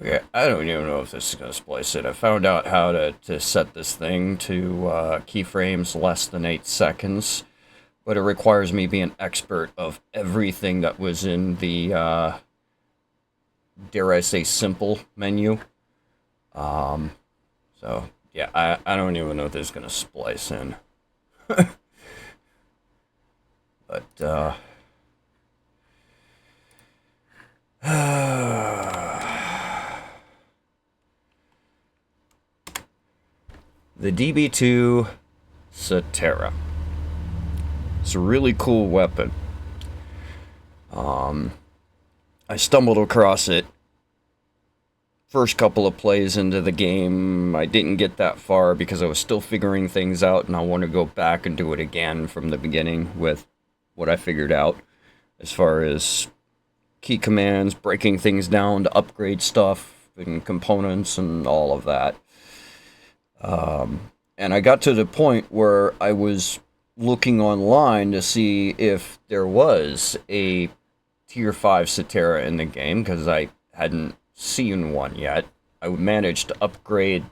Okay, I don't even know if this is going to splice it. I found out how to set this thing to keyframes less than 8 seconds, but it requires me being expert of everything that was in the, dare I say, simple menu. Um, so, yeah, I don't even know if this is going to splice in. But, the DB2 Satara. It's a really cool weapon. I stumbled across it first couple of plays into the game. I didn't get that far because I was still figuring things out, and I want to go back and do it again from the beginning with what I figured out as far as key commands, breaking things down to upgrade stuff and components and all of that. And I got to the point where I was looking online to see if there was a tier 5 Satara in the game, because I hadn't seen one yet. I managed to upgrade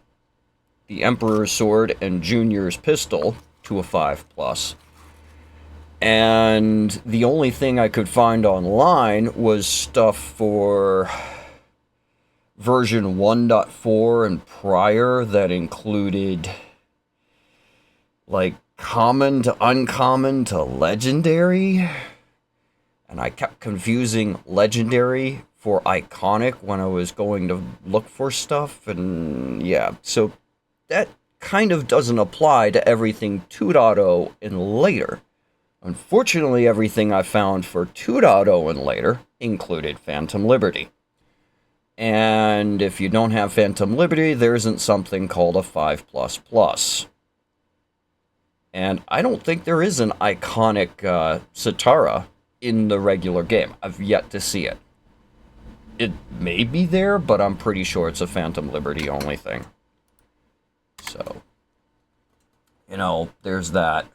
the Emperor's Sword and Junior's Pistol to a 5+. And the only thing I could find online was stuff for version 1.4 and prior that included like common to uncommon to legendary. And I kept confusing legendary for iconic when I was going to look for stuff. And yeah, so that kind of doesn't apply to everything 2.0 and later. Unfortunately, everything I found for 2.0 and later included Phantom Liberty. And if you don't have Phantom Liberty, there isn't something called a 5++. And I don't think there is an iconic Satara in the regular game. I've yet to see it. It may be there, but I'm pretty sure it's a Phantom Liberty only thing. So, you know, there's that.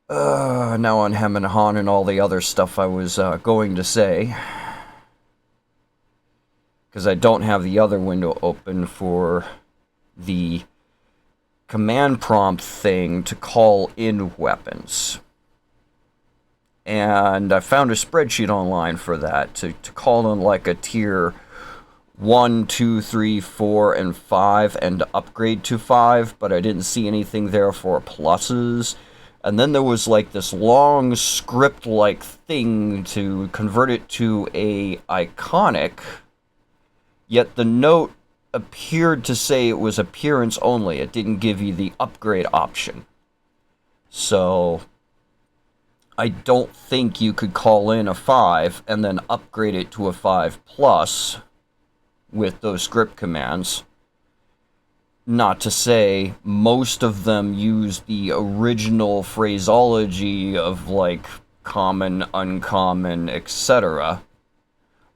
Now on Hem and Han and all the other stuff I was going to say. Because I don't have the other window open for the command prompt thing to call in weapons. And I found a spreadsheet online for that, to call in like a tier 1, 2, 3, 4, and 5, and to upgrade to 5, but I didn't see anything there for pluses. And then there was like this long script-like thing to convert it to a iconic, yet the note appeared to say it was appearance only. It didn't give you the upgrade option. So I don't think you could call in a 5 and then upgrade it to a 5+ with those script commands. Not to say most of them use the original phraseology of like common, uncommon, etc.,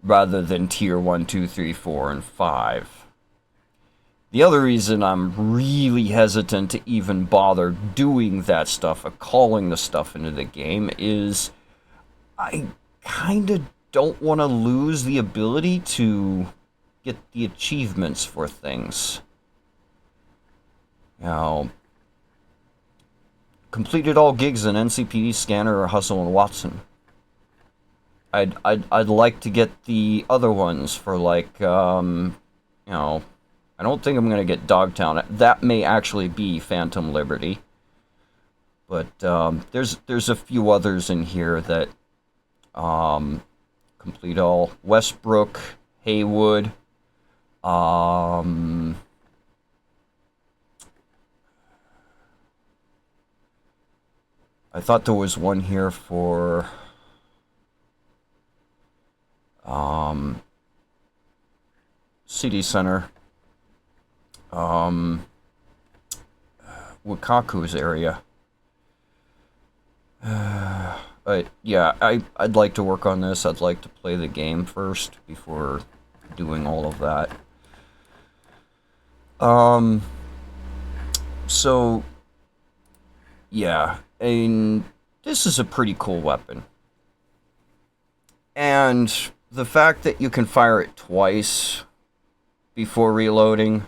rather than tier 1, 2, 3, 4, and 5. The other reason I'm really hesitant to even bother doing that stuff, or calling the stuff into the game, is I kind of don't want to lose the ability to get the achievements for things. You know, completed all gigs in NCPD Scanner or Hustle and Watson. I'd like to get the other ones for like, you know, I don't think I'm going to get Dogtown. That may actually be Phantom Liberty. But there's a few others in here that complete all. Westbrook, Haywood, I thought there was one here for City Center, Wakaku's area. But yeah, I'd like to work on this. I'd like to play the game first before doing all of that. So yeah, and this is a pretty cool weapon. And the fact that you can fire it twice before reloading,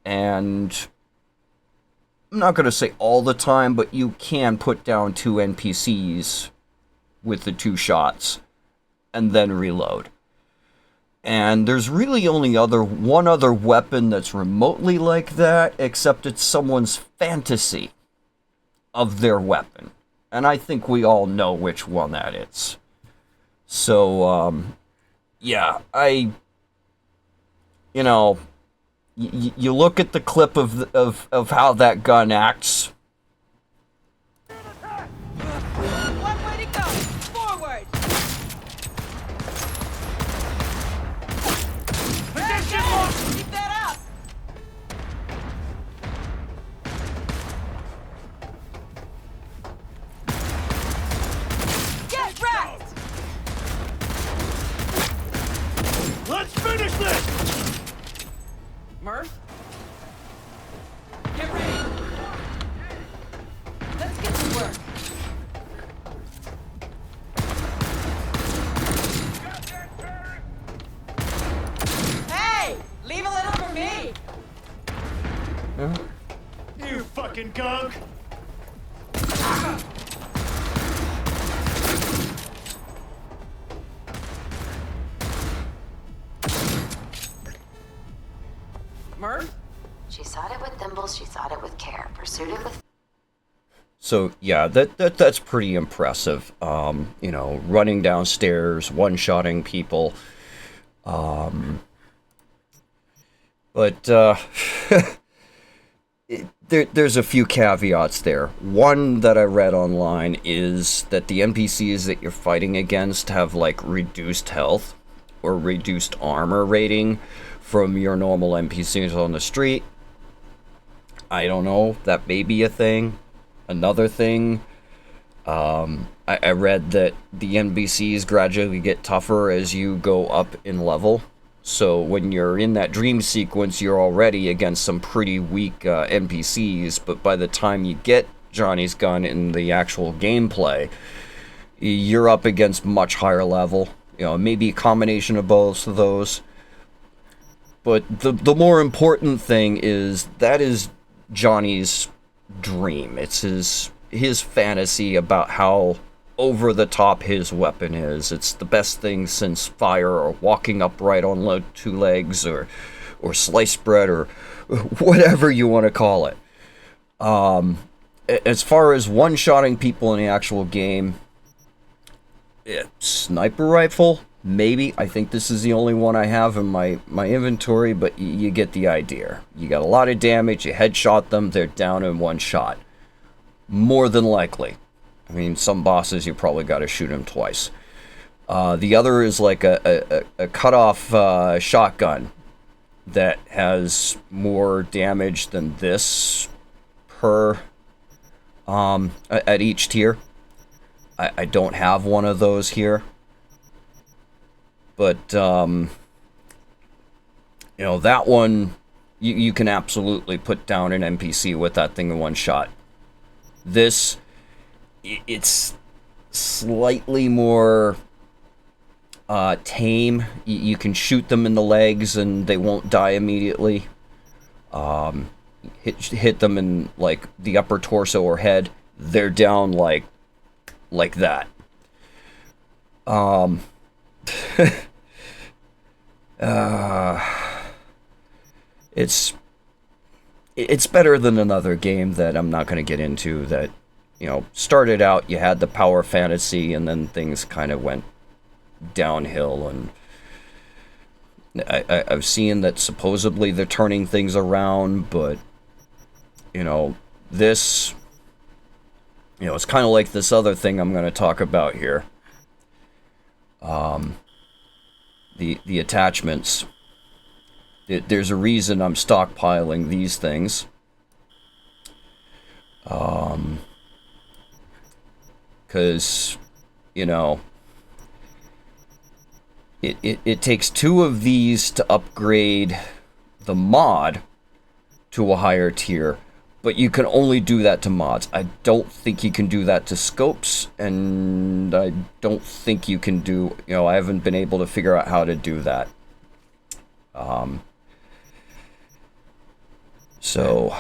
and I'm not going to say all the time, but you can put down 2 NPCs with the 2 shots and then reload. And there's really only one other weapon that's remotely like that, except it's someone's fantasy of their weapon. And I think we all know which one that is. So, yeah, you know, you look at the clip of how that gun acts. One way to go. Forward. Keep that up. Get wrecked. Let's finish this! Murph? Get ready. Let's get to work. Hey! Leave a little for me! You fucking gunk! Murph? She sought it with thimbles, she sought it with care, pursued it with... So yeah, that's pretty impressive. You know, running downstairs, one-shotting people. But there's a few caveats there. One that I read online is that the NPCs that you're fighting against have like reduced health or reduced armor rating from your normal NPCs on the street. I don't know, that may be a thing. Another thing, I read that the NPCs gradually get tougher as you go up in level. So when you're in that dream sequence, you're already against some pretty weak NPCs, but by the time you get Johnny's gun in the actual gameplay, you're up against much higher level. You know, maybe a combination of both of those. But the more important thing is that is Johnny's dream. It's his fantasy about how over the top his weapon is. It's the best thing since fire or walking upright on 2 legs or sliced bread or whatever you want to call it. As far as one-shotting people in the actual game, sniper rifle, maybe. I think this is the only one I have in my inventory, but you get the idea. You got a lot of damage, you headshot them, they're down in 1 shot. More than likely. I mean, some bosses you probably got to shoot them twice. The other is like a cut-off shotgun that has more damage than this per at each tier. I don't have one of those here. But, you know, that one, you can absolutely put down an NPC with that thing in 1 shot. This, it's slightly more tame. You can shoot them in the legs and they won't die immediately. Hit them in, like, the upper torso or head. They're down like that. It's better than another game that I'm not going to get into that, you know, started out, you had the power fantasy, and then things kind of went downhill, and I've seen that supposedly they're turning things around, but, you know, this, you know, it's kind of like this other thing I'm going to talk about here. The attachments. There's a reason I'm stockpiling these things. Because, you know, it takes 2 of these to upgrade the mod to a higher tier, But you can only do that to mods. I don't think you can do that to scopes, and I don't think you can do, you know, I haven't been able to figure out how to do that. So,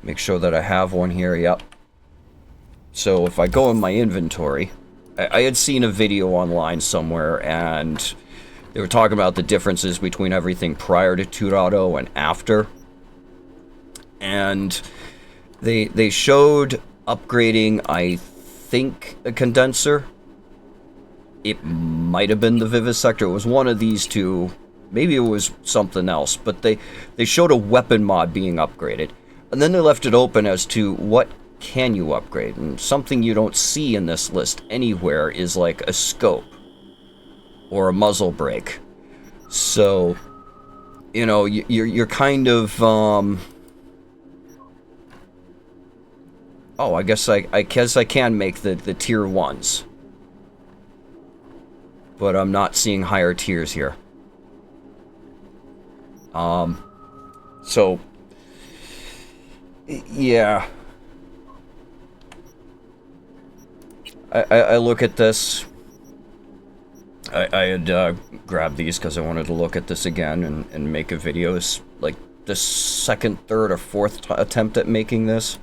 make sure that I have one here, yep. So if I go in my inventory, I had seen a video online somewhere, and they were talking about the differences between everything prior to 2.0 and after. And they showed upgrading, I think, a condenser. It might have been the vivisector. It was one of these two. Maybe it was something else. But they showed a weapon mod being upgraded. And then they left it open as to what can you upgrade. And something you don't see in this list anywhere is like a scope or a muzzle brake. So, you know, you're kind of... oh, I guess I can make the tier 1s. But I'm not seeing higher tiers here. So, yeah. I look at this. I had grabbed these because I wanted to look at this again and make a video. It's like the second, third, or fourth attempt at making this.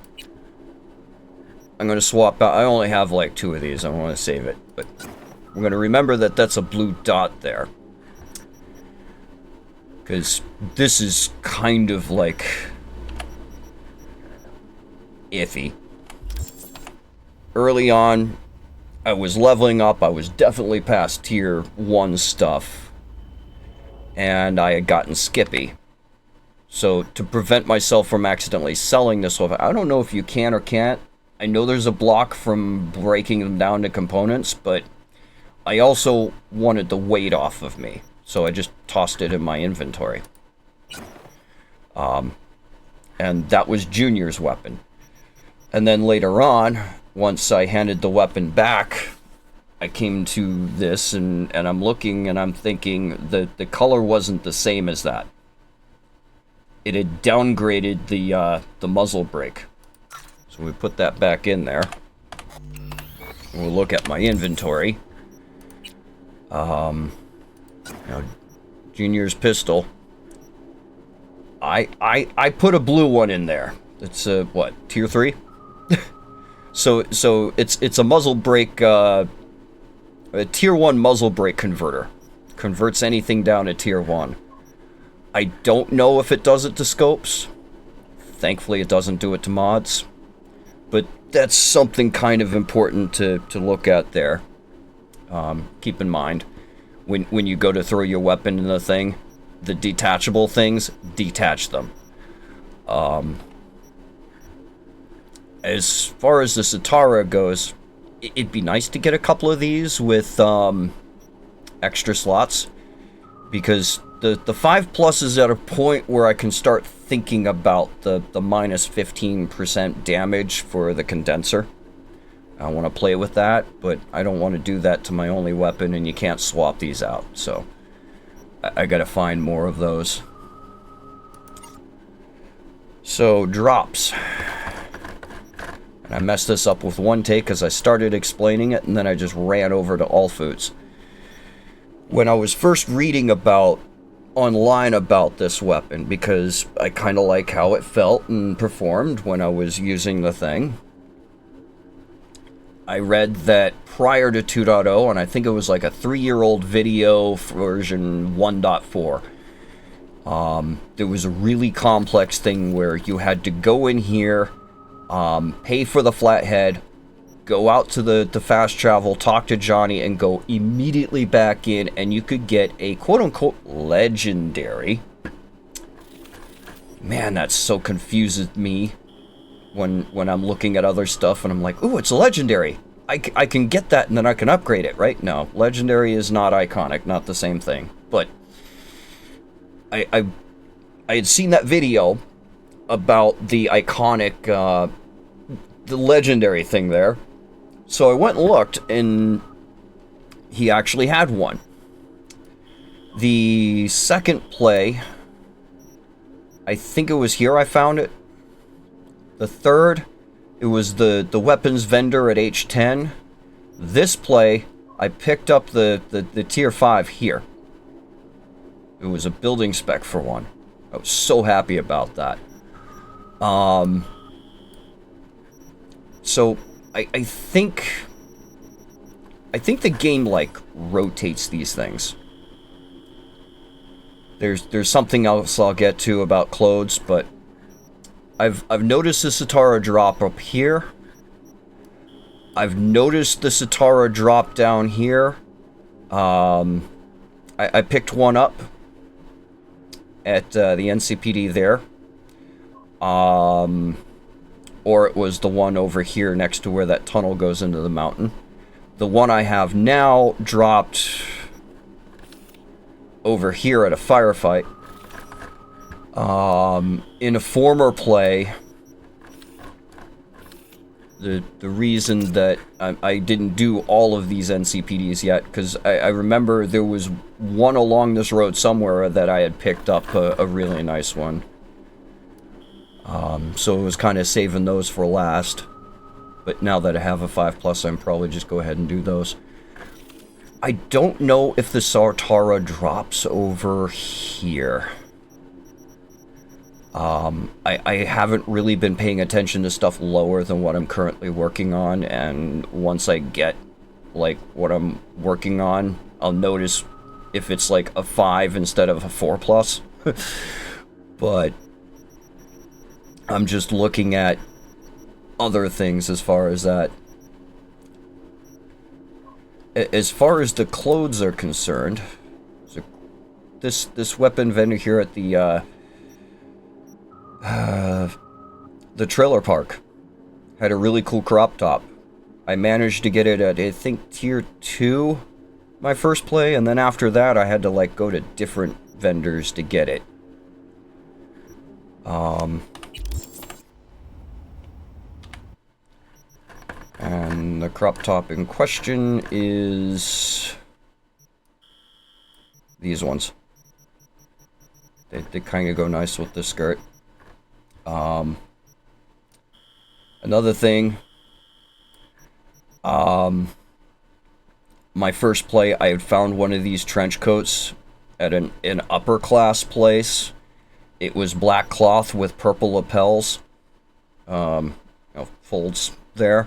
I'm going to swap out. I only have like 2 of these. I want to save it. But I'm going to remember that that's a blue dot there. Because this is kind of like iffy. Early on, I was leveling up. I was definitely past tier 1 stuff. And I had gotten skippy. So to prevent myself from accidentally selling this off, I don't know if you can or can't. I know there's a block from breaking them down to components, but I also wanted the weight off of me. So I just tossed it in my inventory. And that was Junior's weapon. And then later on, once I handed the weapon back, I came to this and I'm looking and I'm thinking that the color wasn't the same as that. It had downgraded the muzzle brake. So we put that back in there. We'll look at my inventory. Now, Junior's pistol. I put a blue one in there. It's a what, tier 3? so it's a muzzle brake, a tier 1 muzzle brake converter. Converts anything down to tier 1. I don't know if it does it to scopes. Thankfully, it doesn't do it to mods. But that's something kind of important to look at there. Keep in mind, when you go to throw your weapon in the thing, the detachable things, detach them. As far as the Satara goes, it'd be nice to get a couple of these with extra slots, because the 5+ is at a point where I can start thinking about the minus 15% damage for the condenser. I want to play with that, but I don't want to do that to my only weapon, and you can't swap these out, so I gotta find more of those. So, drops. And I messed this up with one take because I started explaining it, and then I just ran over to All Foods. When I was first reading online about this weapon, because I kind of like how it felt and performed when I was using the thing, I read that prior to 2.0, and I think it was like a 3-year-old video version 1.4, there was a really complex thing where you had to go in here, pay for the flathead, go out to the fast travel, talk to Johnny, and go immediately back in, and you could get a quote-unquote legendary. Man, that so confuses me when I'm looking at other stuff, and I'm like, ooh, it's a legendary. I can get that, and then I can upgrade it, right? No, legendary is not iconic, not the same thing. But I had seen that video about the iconic, the legendary thing there. So I went and looked, and he actually had one. The second play, I think it was here I found it. The third, it was the weapons vendor at H10. This play, I picked up the tier 5 here. It was a building spec for one. I was so happy about that. So I think the game like rotates these things. There's something else I'll get to about clothes, but I've noticed the Satara drop up here. I've noticed the Satara drop down here. I picked one up at the NCPD there. Or it was the one over here next to where that tunnel goes into the mountain. The one I have now dropped over here at a firefight. In a former play, the reason that I didn't do all of these NCPDs yet, because I remember there was one along this road somewhere that I had picked up a really nice one. So it was kind of saving those for last. But now that I have a 5+, I'm probably just go ahead and do those. I don't know if the Satara drops over here. I haven't really been paying attention to stuff lower than what I'm currently working on, and once I get, like, what I'm working on, I'll notice if it's, like, a 5 instead of a 4+. But I'm just looking at other things as far as that. As far as the clothes are concerned, so this weapon vendor here at the trailer park had a really cool crop top. I managed to get it at, I think, tier 2 my first play, and then after that I had to, like, go to different vendors to get it. And the crop top in question is these ones. They kind of go nice with the skirt. Another thing, my first play, I had found one of these trench coats at an upper class place. It was black cloth with purple lapels, folds there.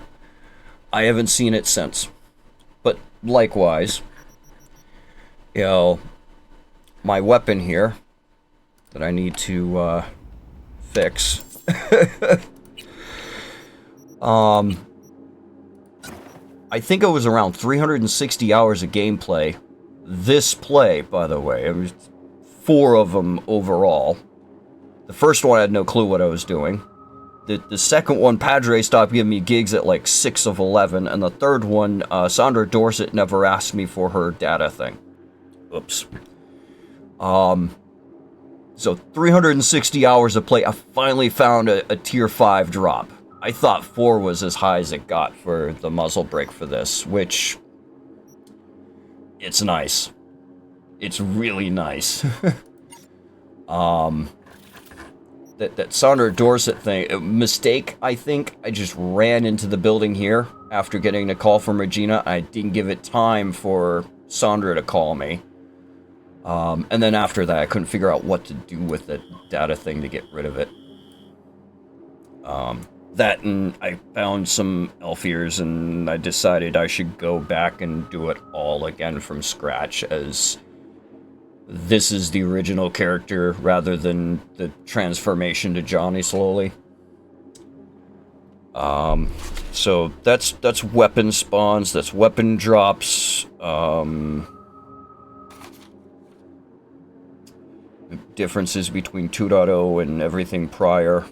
I haven't seen it since. But likewise, my weapon here that I need to fix. I think it was around 360 hours of gameplay. This play, by the way, it was 4 of them overall. The first one I had no clue what I was doing. The second one, Padre stopped giving me gigs at like 6 of 11, and the third one, Sandra Dorset never asked me for her data thing. Oops. So 360 hours of play, I finally found a tier 5 drop. I thought 4 was as high as it got for the muzzle brake for this, which, it's nice. It's really nice. That Sandra Dorset thing, mistake, I think. I just ran into the building here after getting a call from Regina. I didn't give it time for Sandra to call me. And then after that, I couldn't figure out what to do with the data thing to get rid of it. That, and I found some elf ears, and I decided I should go back and do it all again from scratch, as this is the original character rather than the transformation to Johnny slowly. So that's weapon spawns, that's weapon drops, differences between 2.0 and everything prior.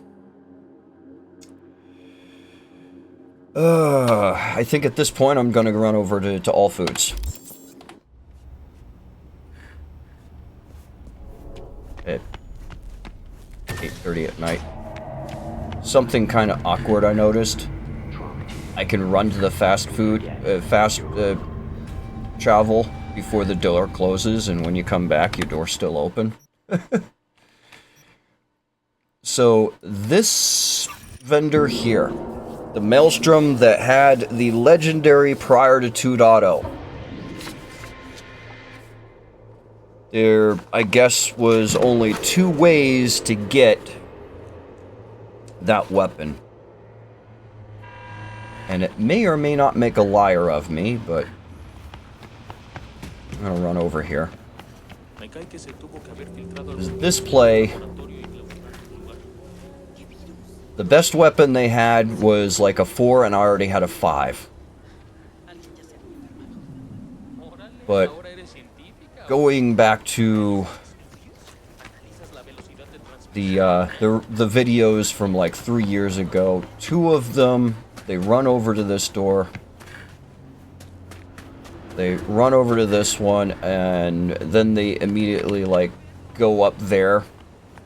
I think at this point I'm gonna run over to All Foods. At 8:30 at night. Something kind of awkward I noticed. I can run to the fast travel before the door closes, and when you come back, your door's still open. So this vendor here. The Maelstrom that had the legendary prior to 2.0. There, I guess, was only 2 ways to get that weapon. And it may or may not make a liar of me, but I'm gonna run over here. This play, the best weapon they had was like a 4, and I already had a 5. But going back to the videos from like 3 years ago, 2 of them, they run over to this door. They run over to this one, and then they immediately like go up there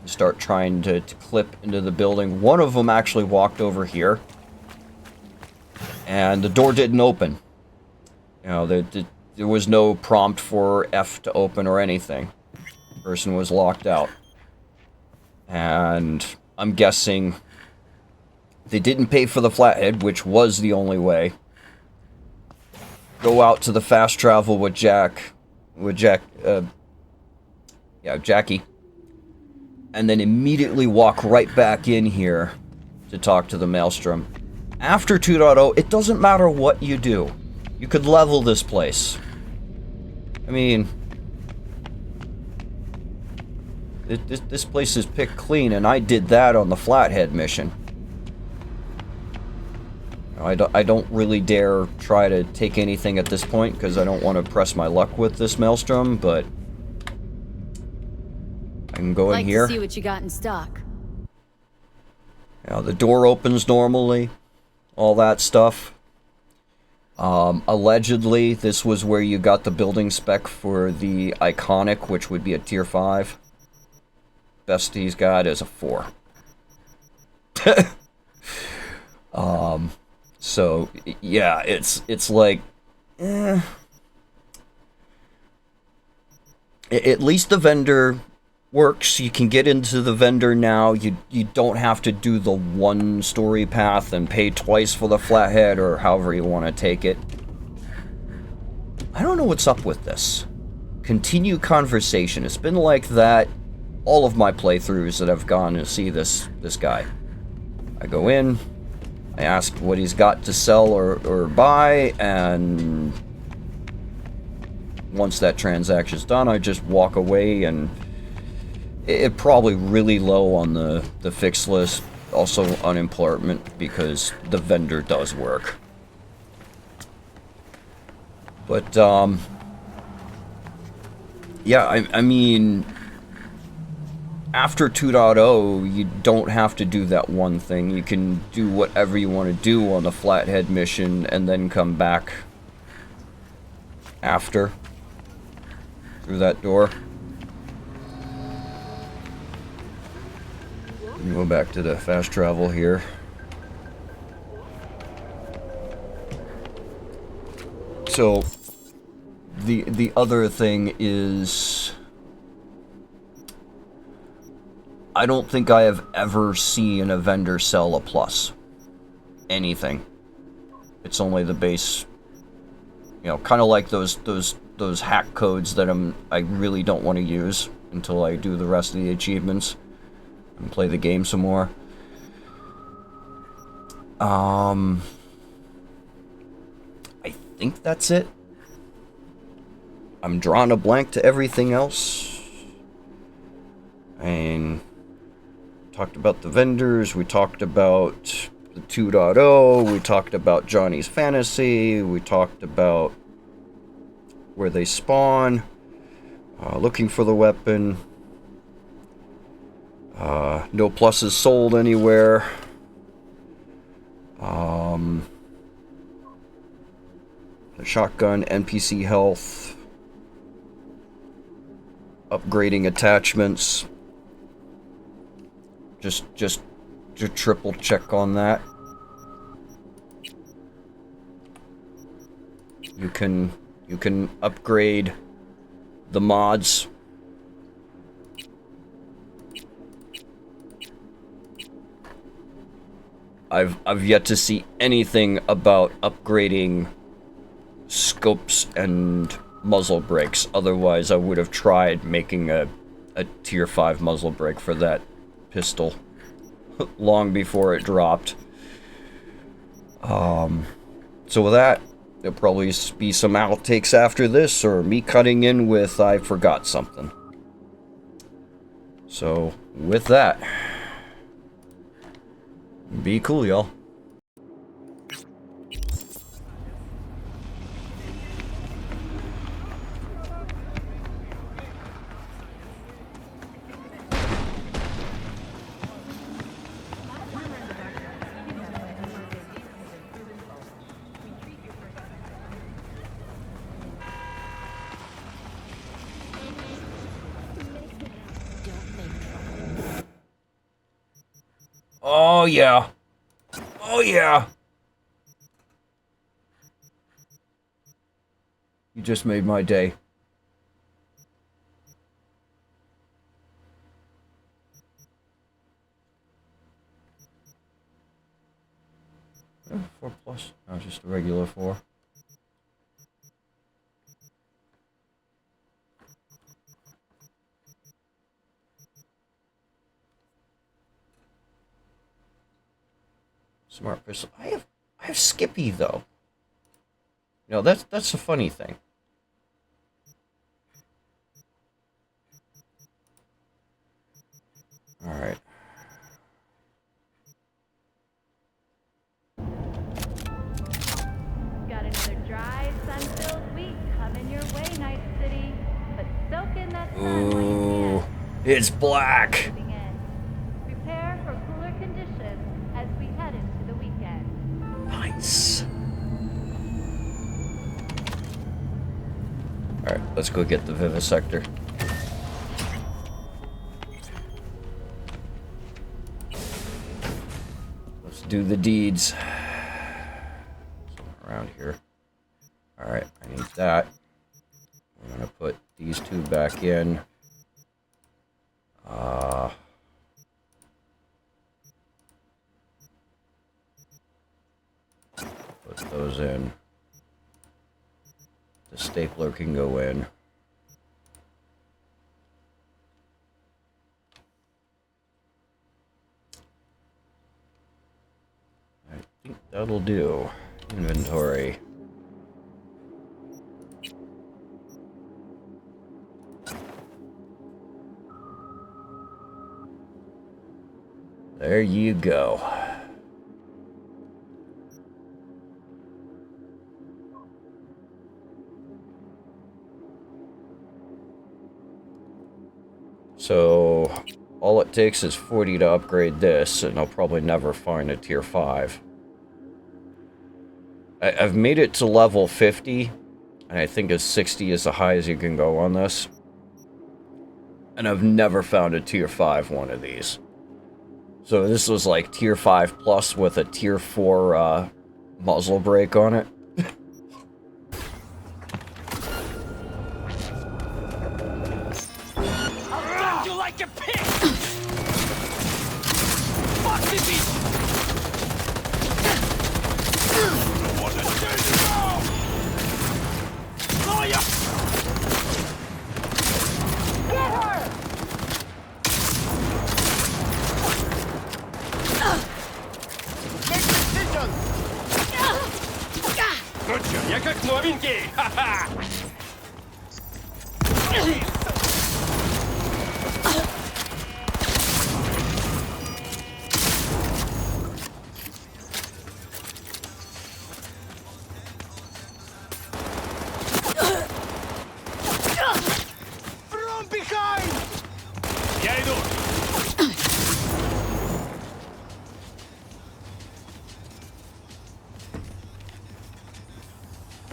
and start trying to clip into the building. One of them actually walked over here, and the door didn't open. You know, there was no prompt for F to open or anything. The person was locked out. And I'm guessing they didn't pay for the flathead, which was the only way. Go out to the fast travel with Jackie. And then immediately walk right back in here to talk to the Maelstrom. After 2.0, it doesn't matter what you do. You could level this place. I mean, this place is picked clean, and I did that on the Flathead mission. I don't really dare try to take anything at this point, because I don't want to press my luck with this Maelstrom, but I can go in here. Like to see what you got in stock. Now, the door opens normally, all that stuff. Allegedly, this was where you got the building spec for the Iconic, which would be a tier 5. Best he's got is a 4. So, yeah, it's like, at least the vendor works. You can get into the vendor now. You don't have to do the 1 story path and pay twice for the flathead, or however you want to take it. I don't know what's up with this. Continue conversation. It's been like that all of my playthroughs that I've gone to see this guy. I go in, I ask what he's got to sell or buy, and once that transaction's done, I just walk away, and it probably really low on the fix list. Also unemployment, because the vendor does work. But, yeah, I mean, after 2.0, you don't have to do that one thing. You can do whatever you want to do on the Flathead mission, and then come back after, through that door. Go back to the fast travel here. So, the other thing is, I don't think I have ever seen a vendor sell a plus. Anything. It's only the base, you know, kind of like those hack codes that I really don't want to use until I do the rest of the achievements and play the game some more. I think that's it. I'm drawing a blank to everything else. And talked about the vendors, we talked about the 2.0, we talked about Johnny's Fantasy, we talked about where they spawn, looking for the weapon, no pluses sold anywhere, the shotgun, NPC health, upgrading attachments. Just to triple check on that. You can upgrade the mods. I've yet to see anything about upgrading scopes and muzzle brakes. Otherwise, I would have tried making a tier 5 muzzle brake for that pistol long before it dropped. So with that, there'll probably be some outtakes after this, or me cutting in with I forgot something. So with that, be cool, y'all. Oh yeah. Oh yeah. You just made my day. Oh, 4 plus. No, just a regular 4. Smart pistol. I have Skippy though. You know, that's the funny thing. All right. Got another dry, sun-filled week coming your way, Night City. But soak in that sun while you Ooh, can. it's black. Moving in. Prepare for cooler conditions as we head into the weekend. Nice. All right, let's go get the vivisector. Let's do the deeds. Around here. All right, I need that. I'm gonna put these 2 back in. Put those in. The stapler can go in. I think that'll do. Inventory. There you go. So, all it takes is 40 to upgrade this, and I'll probably never find a tier 5. I've made it to level 50, and I think a 60 is the highest you can go on this. And I've never found a tier 5 one of these. So this was like tier 5 plus with a tier 4 muzzle brake on it. You like a pig! Fuck this is! What a shame now! Oh, yeah! Get her! Make decisions! Gotcha, я как новенький! Ха-ха! From behind! Я иду!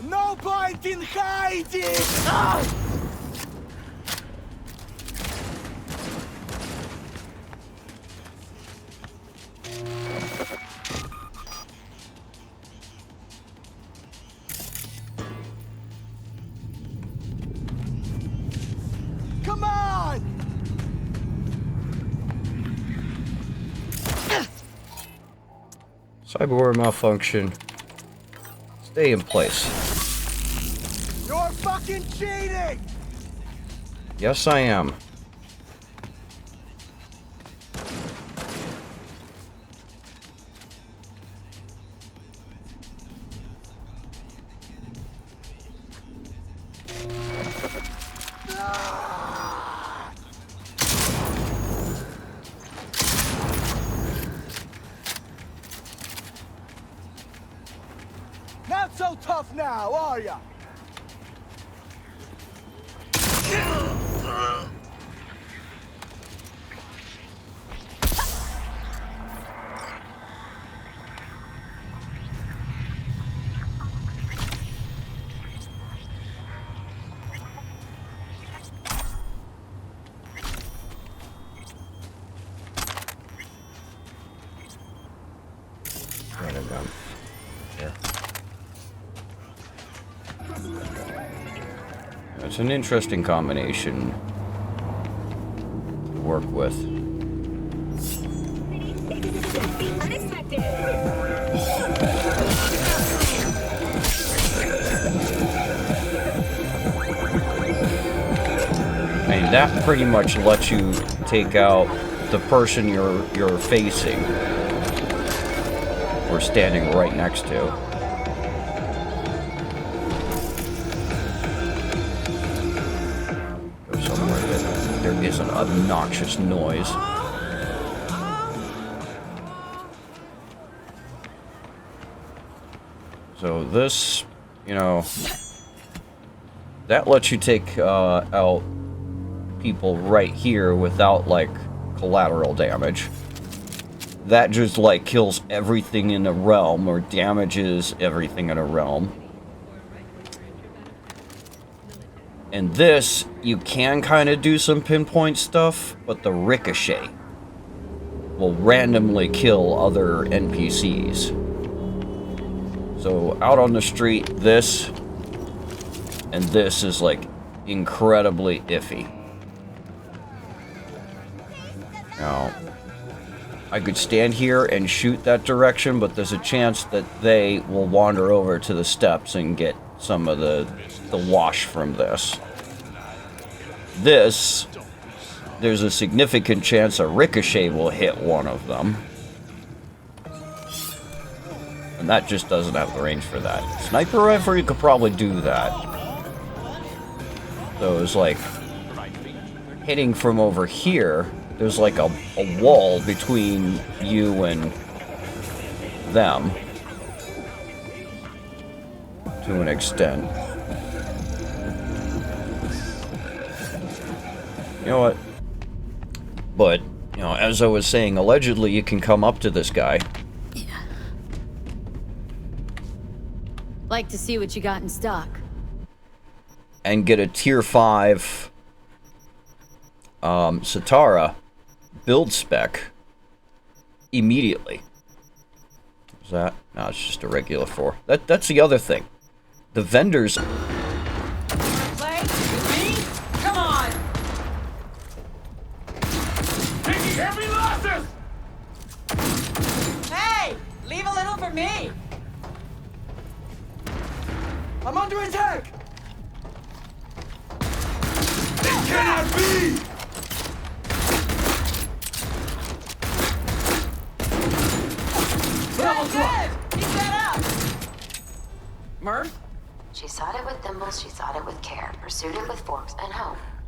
No point in hide! Cyberware malfunction. Stay in place. You're fucking cheating! Yes, I am. Not so tough now, are ya? Right again. Here. It's an interesting combination to work with. I mean, that pretty much lets you take out the person you're facing or standing right next to. Go somewhere that there is an obnoxious noise. So this, you know, that lets you take out people right here without, like, collateral damage. That just, like, kills everything in a realm, or damages everything in a realm. And this, you can kind of do some pinpoint stuff, but the ricochet will randomly kill other NPCs. So, out on the street, this and this is, like, incredibly iffy. Now, I could stand here and shoot that direction, but there's a chance that they will wander over to the steps and get some of the wash from this. This, there's a significant chance a ricochet will hit one of them. And that just doesn't have the range for that. Sniper rifle, you could probably do that. So it's like hitting from over here. There's like a wall between you and them, to an extent. You know what? But, you know, as I was saying, allegedly you can come up to this guy. Like to see what you got in stock. And get a tier 5 Satara build spec immediately. Is that? No, it's just a regular 4. That's the other thing. The vendors... Play with me? Come on! Taking heavy losses! Hey! Leave a little for me! I'm under attack! It cannot be! Good! Keep that up! Murph? She sought it with thimbles, she sought it with care, pursued it with forks and hope.